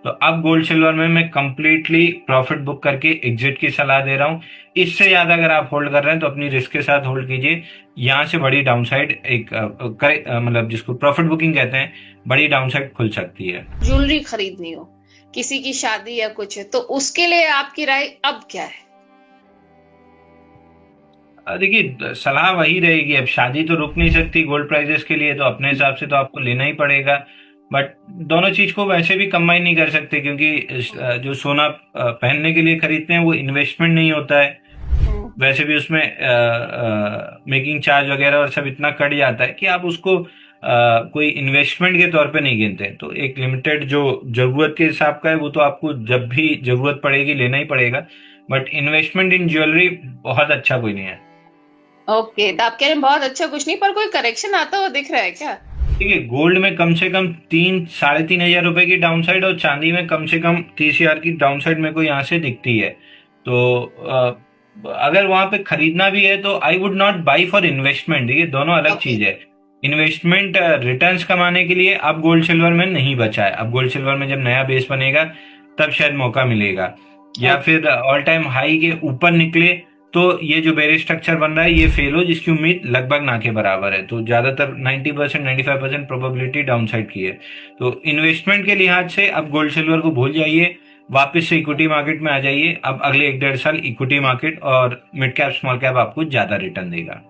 तो अब gold silver में मैं कंप्लीटली प्रॉफिट बुक करके एग्जिट की सलाह दे रहा हूँ। इससे ज्यादा अगर आप होल्ड कर रहे हैं तो अपनी रिस्क के साथ होल्ड कीजिए। यहाँ से बड़ी डाउनसाइड मतलब जिसको प्रॉफिट बुकिंग कहते हैं, बड़ी डाउनसाइड खुल सकती है। ज्वेलरी खरीदनी हो, किसी की शादी या कुछ है, तो उसके लिए आपकी राय अब क्या है? देखिए, सलाह वही रहेगी। अब शादी तो रुक नहीं सकती गोल्ड प्राइजेस के लिए, तो अपने हिसाब से तो आपको लेना ही पड़ेगा। बट दोनों चीज को वैसे भी कंबाइन नहीं कर सकते, क्योंकि जो सोना पहनने के लिए खरीदते हैं वो इन्वेस्टमेंट नहीं होता है। वैसे भी उसमें मेकिंग चार्ज वगैरह और सब इतना कट जाता है कि आप उसको कोई इन्वेस्टमेंट के तौर पे नहीं गिनते। तो एक लिमिटेड जो जरूरत के हिसाब का है वो तो आपको जब भी जरूरत पड़ेगी लेना ही पड़ेगा। बट इन्वेस्टमेंट इन ज्वेलरी बहुत अच्छा कोई नहीं है। ओके, तो आप कह रहे हैं बहुत अच्छा कुछ नहीं, पर कोई करेक्शन आता हुआ दिख रहा है क्या? देखिए, गोल्ड में कम से कम 3-3.5 हजार रुपए की डाउनसाइड और चांदी में कम से कम 30 हजार की डाउनसाइड मेरे को यहाँ से दिखती है। तो अगर वहां पे खरीदना भी है तो I would not by for investment. देखिए, दोनों अलग ओके। चीज है। इन्वेस्टमेंट रिटर्न्स कमाने के लिए अब गोल्ड सिल्वर में नहीं बचा है। अब गोल्ड सिल्वर में जब नया बेस बनेगा तब शायद मौका मिलेगा, या ओके। फिर ऑल टाइम हाई के ऊपर निकले तो ये जो बेरिश स्ट्रक्चर बन रहा है ये फेल हो, जिसकी उम्मीद लगभग ना के बराबर है। तो ज्यादातर 90% 95% प्रोबेबिलिटी डाउनसाइड की है। तो इन्वेस्टमेंट के लिहाज से अब गोल्ड सिल्वर को भूल जाइए, वापस से इक्विटी मार्केट में आ जाइए। अब अगले 1-1.5 साल इक्विटी मार्केट और मिड कैप स्मॉल कैप आपको ज्यादा रिटर्न देगा।